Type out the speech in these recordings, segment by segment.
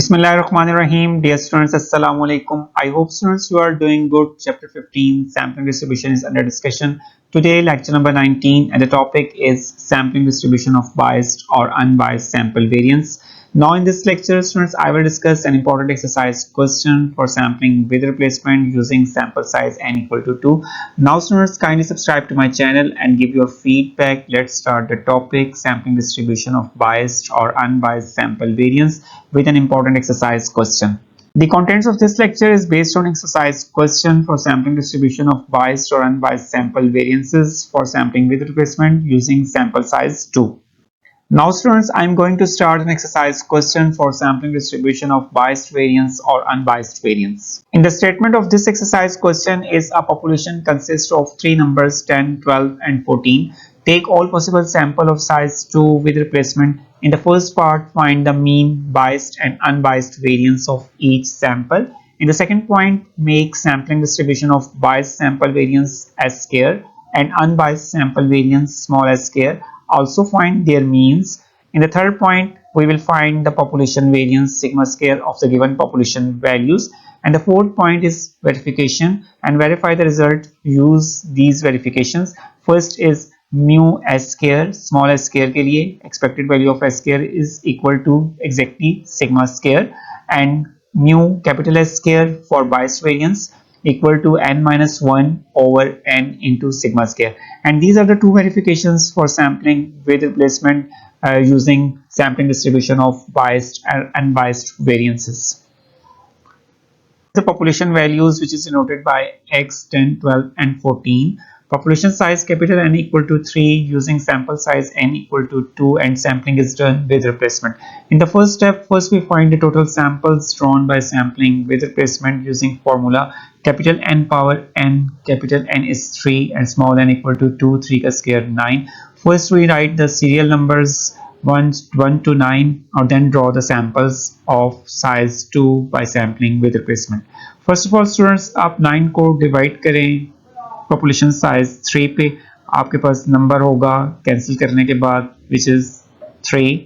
Bismillahirrahmanirrahim. Dear students, Assalamu alaikum. I hope students you are doing good. Chapter 15, sampling distribution is under discussion. Today, lecture number 19, and the topic is sampling distribution of biased or unbiased sample variance. Now, in this lecture, students, I will discuss an important exercise question for sampling with replacement using sample size n equal to 2. Now, students, kindly subscribe to my channel and give your feedback. Let's start the topic, sampling distribution of biased or unbiased sample variance, with an important exercise question. The contents of this lecture is based on exercise question for sampling distribution of biased or unbiased sample variances for sampling with replacement using sample size 2. Now students, I am going to start an exercise question for sampling distribution of biased variance or unbiased variance. In the statement of this exercise question is a population consists of three numbers 10, 12 and 14. Take all possible sample of size 2 with replacement. In the first part, find the mean, biased and unbiased variance of each sample. In the second point, make sampling distribution of biased sample variance as square and unbiased sample variance small as square. Also find their means. In the third point, we will find the population variance sigma square of the given population values. And the fourth point is verification and verify the result. Use these verifications. First is mu s square, small s square के लिए expected value of s square is equal to exactly sigma square, and mu capital S square for biased variance equal to n minus 1 over n into sigma square. And these are the two verifications for sampling with replacement using sampling distribution of biased and unbiased variances. The population values, which is denoted by x, 10, 12 and 14. Population size capital N equal to 3 using sample size n equal to 2, and sampling is done with replacement. In the first step, first we find the total samples drawn by sampling with replacement using formula capital N power n, capital N is 3 and small n equal to 2, 3 ka square 9. First we write the serial numbers 1 to 9 or then draw the samples of size 2 by sampling with replacement. First of all students, आप 9 को divide करें population size 3 पे, आपके पास number होगा cancel करने के बाद which is 3,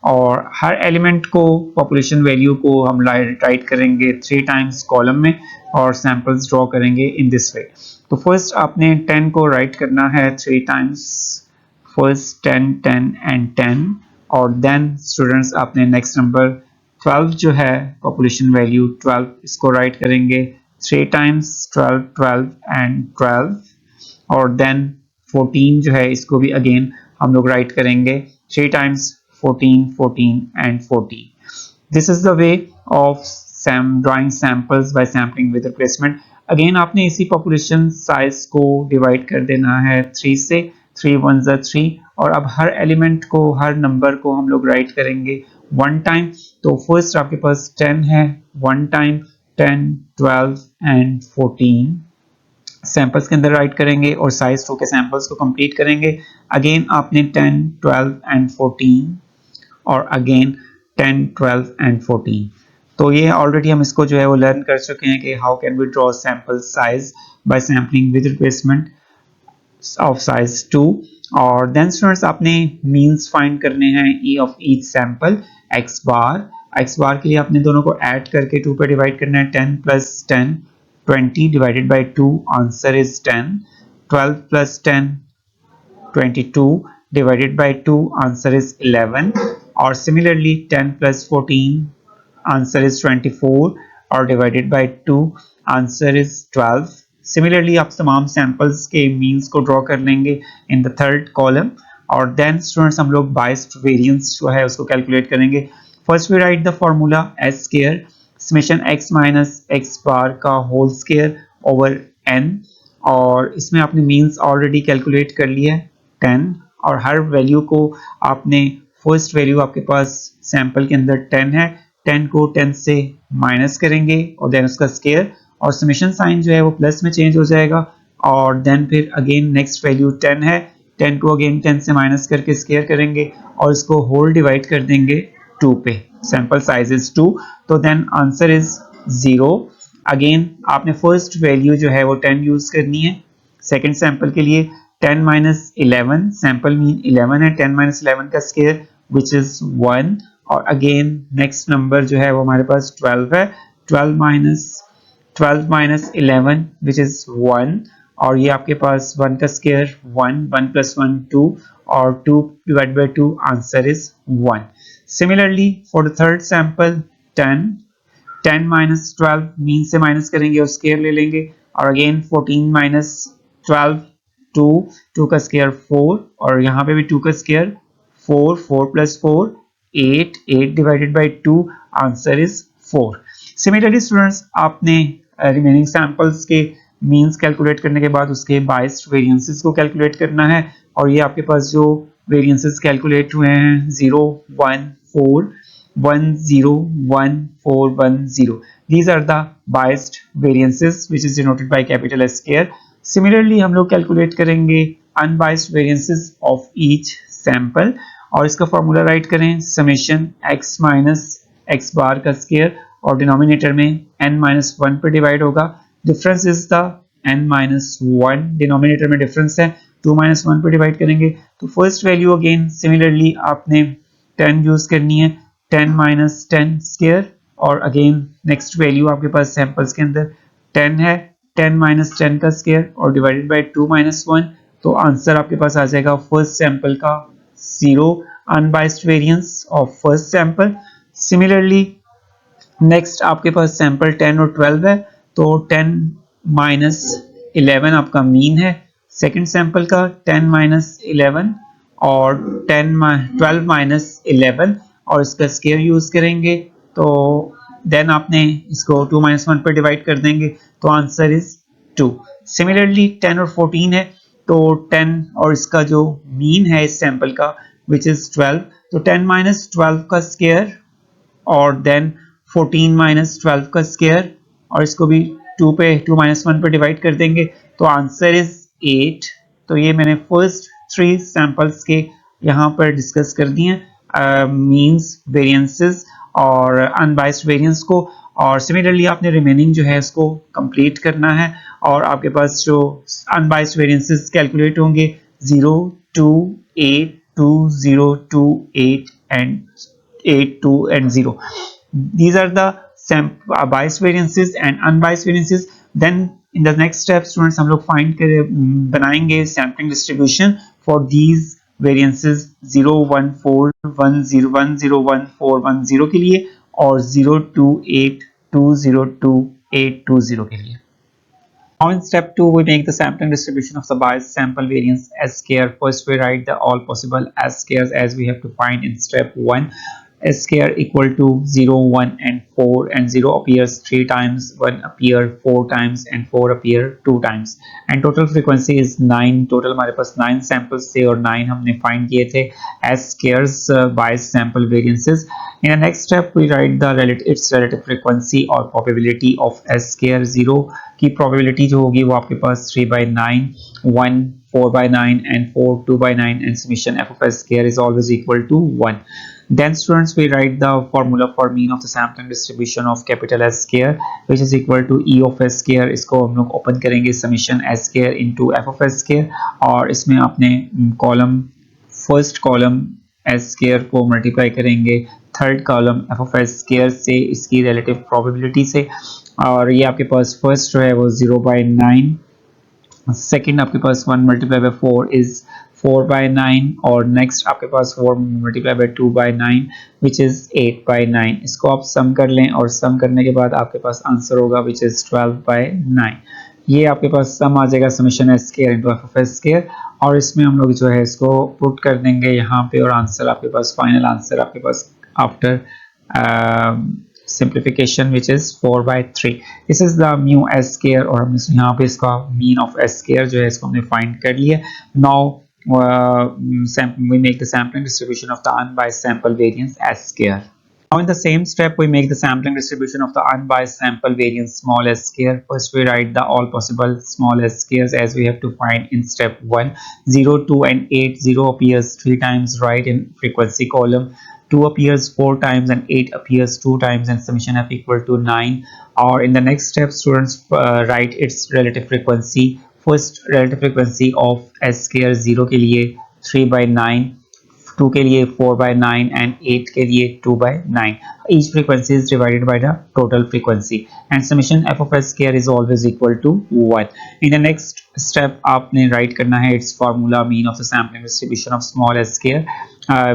और हर एलिमेंट को पॉपुलेशन वैल्यू को हम राइट करेंगे 3 टाइम्स कॉलम में और सैंपल्स ड्रॉ करेंगे इन दिस वे. तो फर्स्ट आपने 10 को राइट करना है 3 टाइम्स, फर्स्ट 10, 10 एंड 10, और देन स्टूडेंट्स आपने नेक्स्ट नंबर 12 जो है पॉपुलेशन वैल्यू 12, इसको राइट करेंगे 3 टाइम्स 12, 12 एंड 12, और देन 14 जो है इसको भी अगेन हम लोग राइट करेंगे 3 times 14, 14 and 40. This is the way of drawing samples bye sampling with replacement. Again आपने इसी पॉपुलेशन साइज को डिवाइड कर देना है 3 से, 3 1 ज़ा 3, और अब हर एलिमेंट को हर नंबर को हम लोग राइट करेंगे 1 टाइम. तो फर्स्ट आपके पास 10 है, 1 टाइम 10, 12 एंड 14 सैंपल्स के अंदर राइट करेंगे और साइज 2 के सैंपल्स को कंप्लीट करेंगे. अगेन आपने 10, 12 एंड 14 और अगेन 10, 12 एंड 14. तो ये ऑलरेडी हम इसको जो है वो लर्न कर चुके हैं कि how can we draw sample size by sampling with replacement of size 2. और देन स्टूडेंट्स आपने मीन्स फाइंड करने हैं ई of each sample. X bar के लिए आपने दोनों को ऐड करके 2 पे डिवाइड करना है. 10 plus 10 20 divided by 2, answer is 10. 12 plus 10 22 divided by 2, answer is 11. और सिमिलरली 10 प्लस 14 आंसर इज 24 और divided by 2, answer is 12. Similarly आप तमाम सैंपल्स के मीन्स को ड्रॉ कर लेंगे इन द थर्ड कॉलम. और देन स्टूडेंट्स हम लोग बायस्ड वेरिएंस जो है उसको कैलकुलेट करेंगे. First we write the formula s square summation x minus x bar का whole square over n, और इसमें आपने मीन्स ऑलरेडी कैलकुलेट कर लिया है 10, और हर वैल्यू को आपने फर्स्ट वैल्यू आपके पास सैंपल के अंदर 10 है, 10 को 10 से माइनस करेंगे और देन उसका स्केयर, और समेशन साइन जो है वो प्लस में चेंज हो जाएगा, और देन फिर अगेन नेक्स्ट वैल्यू 10 है, 10 को अगेन 10 से माइनस करके स्केयर करेंगे और इसको होल डिवाइड कर देंगे 2 पे. सैंपल साइज इज 2, तो देन आंसर इज 0. अगेन आपने फर्स्ट वैल्यू जो है वो 10 यूज करनी है. सेकंड सैंपल के लिए 10 माइनस 11, सैंपल मीन 11 है, 10 माइनस 11 का स्केयर विच इज 1, और अगेन नेक्स्ट नंबर जो है वो हमारे पास 12 है। 12 माइनस 11 विच इज 1, और ये आपके पास 1 का स्क्वायर 1, 1 प्लस 1 2, और 2 divide by 2 answer is 1। Similarly for the third sample 10, 10 minus 12 mean से माइनस करेंगे और स्क्वायर ले लेंगे, और अगेन 14 माइनस 12 2, 2 का स्क्वायर 4, और यहाँ पे भी 2 का square 4, 4 plus 4 8, 8 divided by 2 answer is 4। Similarly students आपने रिमेनिंग सैंपल्स के मीन्स कैलकुलेट करने के बाद उसके बायस्ड वेरिएंसेस को कैलकुलेट करना है, और ये आपके पास जो वेरिएंसेस कैलकुलेट हुए हैं 0 1 4 1 0 1 4 1 0, these are the biased variances which is denoted by capital S square। Similarly हम लोग कैलकुलेट करेंगे unbiased variances of each sample, और इसका फॉर्मूला राइट करें समेशन x माइनस एक्स बार का स्क्वायर, और डिनोमिनेटर में n माइनस 1 पर डिवाइड होगा। Difference is the n minus 1, denominator में डिफरेंस है, 2 माइनस 1 पर डिवाइड करेंगे तो फर्स्ट वैल्यू अगेन सिमिलरली आपने 10 यूज करनी है, 10 माइनस 10 स्क्वायर, और अगेन नेक्स्ट वैल्यू आपके पास सैंपल्स के अंदर 10 है, 10 माइनस 10 का स्क्वायर और डिवाइडेड बाई 2 माइनस 1, तो आंसर आपके पास आ जाएगा फर्स्ट सैंपल का 0, unbiased variance of first sample. Similarly next आपके पास सैंपल 10 और 12 है, तो 10 माइनस 11 आपका मीन है सेकंड सैंपल का, 10 माइनस 11 और 12 माइनस 11, और इसका स्क्वायर यूज करेंगे, तो देन आपने इसको 2 माइनस 1 पर डिवाइड कर देंगे तो आंसर इज 2। सिमिलरली 10 और 14 है, तो 10 और इसका जो मीन है इस सैंपल का विच इज 12, तो 10 माइनस 12 का स्क्वायर और देन 14 माइनस 12 का स्क्वायर, और इसको भी 2 माइनस 1 पर डिवाइड कर देंगे तो आंसर इज 8। तो ये मैंने फर्स्ट 3 सैंपल्स के यहाँ पर डिस्कस कर दिए मीन्स, वेरिएंसेस और अनबाइस्ड वेरिएंस को, और सिमिलरली आपने रिमेनिंग जो है इसको कंप्लीट करना है, और आपके पास जो अनबाइस्ड वेरिएंसेस कैलकुलेट होंगे 0 2 8 2 0 2 8 and 8 2 and 0, these are the biased variances and unbiased variances। then in the next step students हम लोग फाइंड बनाएंगे sampling distribution for these variances 0 1 4 1 0 1 0 1 4 1 0 के लिए, और 0 2 8 2 0 2 8 2 0 के लिए। Now in step 2 we make the sampling distribution of the biased sample variance S square। First we write the all possible S squares as we have to find in step 1। S square equal to 0 1 and 4, and 0 appears 3 times, 1 appear 4 times and 4 appear 2 times, and total frequency is 9। total हमारे पास 9 samples थे और 9 हमने find किए थे S squares biased sample variances। In the next step we write the its relative frequency or probability of S square। 0 की probability जो होगी वो आपके पास 3 by 9, 1 4 by 9 and 4 2 by 9, and summation f of S square is always equal to 1। Then students we write the formula for mean of the sampling distribution of capital S square which is equal to E of S square। इसको हम लोग open करेंगे summation S square into f of S square, और इसमें आपने column first column S square को multiply करेंगे third column f of S square से इसकी रिलेटिव प्रोबेबिलिटी से, और ये आपके पास फर्स्ट जो है वो 0 by 9, सेकेंड आपके पास 1 मल्टीप्लाई बाय 4 इज 4 by 9, और नेक्स्ट आपके पास 4 multiply by 2 by 9 which is 8 by 9। इसको आप सम कर लें और सम करने के बाद आपके पास आंसर होगा विच इज 12 by 9। ये आपके पास सम आ जाएगा summation S square into F of S square, और इसमें हम लोग जो है इसको पुट कर देंगे यहाँ पे, और आंसर आपके पास फाइनल आंसर आपके पास after simplification which is 4 by 3। this is the mu s square, और हम यहाँ पे इसका mean of s square जो है इसको हमने find कर लिया। now we make the sampling distribution of the unbiased sample variance s square। now in the same step we make the sampling distribution of the unbiased sample variance small s square। first we write the all possible small s squares as we have to find in step 1। 0 2 and 8, 0 appears 3 times right in frequency column, 2 appears 4 times and 8 appears 2 times, and summation f equal to 9। or in the next step students write its relative frequency। first relative frequency of s square 0 के लिए 3 by 9, 2 के लिए 4/9 and 8 के लिए 2/9. Each frequency is divided by the total frequency and summation f of s square is always equal to 1. In the next step आपने write करना है its formula mean of the sampling distribution of small s square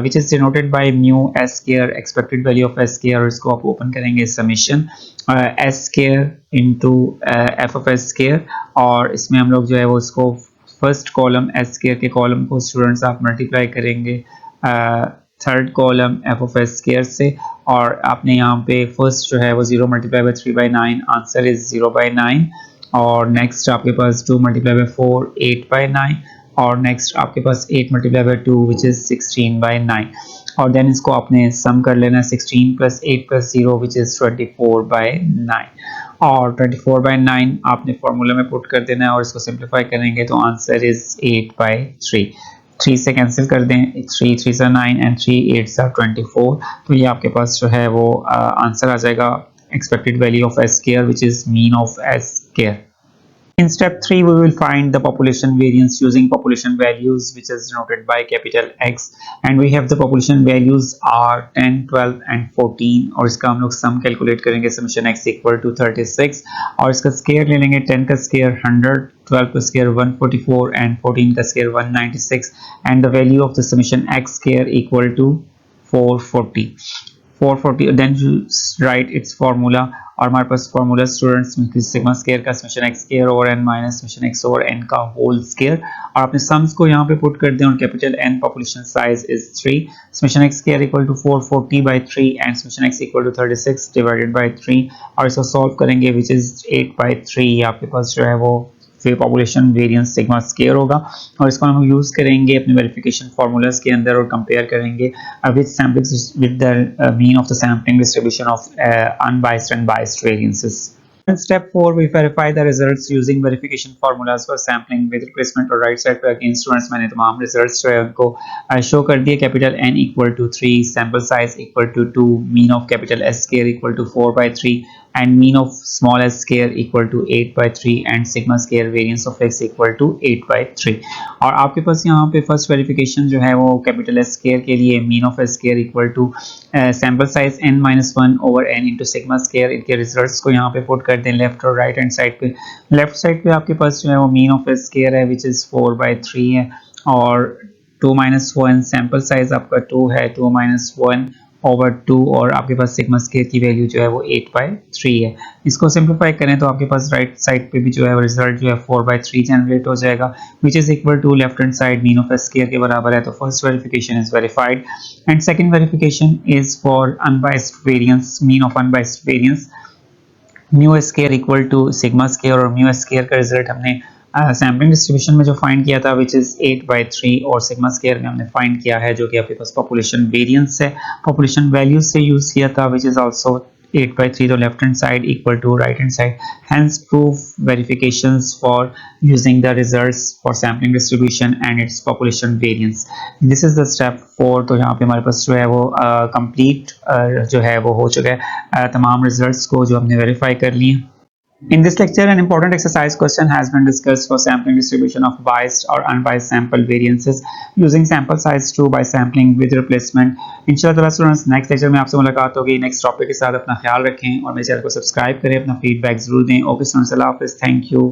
which is denoted by mu s square expected value of s square. इसको आप open करेंगे summation s square into f of s square और इसमें हम लोग जो है वो इसको फर्स्ट कॉलम एस स्क्वायर के कॉलम को स्टूडेंट्स आप मल्टीप्लाई करेंगे third column F of S square से और आपने यहाँ पे फर्स्ट जो है वो 0 मल्टीप्लाई बाई 3/9 आंसर इज 0/9 और नेक्स्ट आपके पास 2 मल्टीप्लाई बाई 4 8/9 और नेक्स्ट आपके पास 8 मल्टीप्लाई बाई 2 विच इज 16/9 और देन इसको आपने सम कर लेना 16 प्लस 8 प्लस 0 विच इज 24/9 और 24/9 आपने फॉर्मूला में पुट कर देना है और इसको सिंप्लीफाई करेंगे तो आंसर इज 8/3. 3 से कैंसिल कर दें 3 3 से 9 एंड 3 8 से 24 तो ये आपके पास जो है वो आंसर आ जाएगा expected value of S square which is mean of S square. In step 3 we will find the population variance using population values which is denoted by capital X and we have the population values are 10 12 and 14 और इसका हम लोग सम calculate करेंगे summation x equal to 36 और इसका square ले लेंगे 10 का स्क्वायर 100 12 का स्क्वायर 144 and 14 का square 196 and the value of the summation x square equal to 440 then you write its formula और हमारे पास फॉर्मूला स्टूडेंट्स सिग्मा स्क्वायर का summation x square over n minus summation x over n का whole square और अपने sums को यहाँ पे put कर दें और capital N population size is 3 summation x square equal to 440/3 and summation x equal to 36 divided by 3 और इसको सॉल्व करेंगे विच इज 8/3 आपके पास जो है वो फिर पॉपुलेशन वेरिएंस सिग्मा स्क्वायर होगा और इसको हम यूज करेंगे अपने वेरिफिकेशन फार्मूलाज के अंदर और कंपेयर करेंगे with sampling with the mean of the sampling distribution of unbiased and biased variances. In step 4 we verify the results using verification formulas for sampling with replacement और right side पे again students मैंने तमाम results जो है उनको show कर दिए. Capital N equal to 3, sample size equal to 2, mean of capital S square equal to 4/3 and mean of small s square equal to 8/3 and sigma square variance of x equal to 8/3 और आपके पास यहाँ पे first verification जो है वो capital S square के लिए mean of s square equal to sample size n-1 over n into sigma square इनके रिजल्ट्स को यहाँ पे पुट कर दें लेफ्ट और राइट हैंड साइड पे. लेफ्ट साइड पे आपके पास जो है वो मीन ऑफ एस स्क्वायर है विच इज 4/3 है और 2-1 सैंपल साइज आपका 2 है 2-1 ओवर 2 और आपके पास सिग्मा स्क्वायर की वैल्यू जो है वो 8/3 है. इसको सिंप्लीफाई करें तो आपके पास राइट साइड पे भी जो है रिजल्ट जो है 4/3 जनरेट हो जाएगा which is equal to left hand side mean of S square के बराबर है. तो first verification is verified and second verification is for unbiased variance mean of unbiased variance mu S square equal to sigma square और mu S square का result हमने sampling distribution में जो find किया था विच इज 8/3 और sigma square में हमने फाइंड किया है जो कि आपके पास पॉपुलेशन वेरिएंस है पॉपुलेशन वैल्यूज से यूज किया था विच इज आल्सो 8/3 तो left hand side equal to right hand side hence proof verifications for using the results for sampling distribution and its population variance. This is the step 4 तो यहाँ पे हमारे पास जो है वो complete जो है वो हो चुका है तमाम results को जो हमने verify कर लिए. In this lecture, an important exercise question has been discussed for sampling distribution of biased or unbiased sample variances using sample size 2 by sampling with replacement. इंशाल्लाह स्टूडेंट्स नेक्स्ट लेक्चर में आपसे मुलाकात होगी नेक्स्ट टॉपिक के साथ. अपना ख्याल रखें और मेरे चैनल को सब्सक्राइब करें. अपना फीडबैक जरूर दें. ओके स्टूडेंट्स, अल्लाह हाफिज़. Thank you.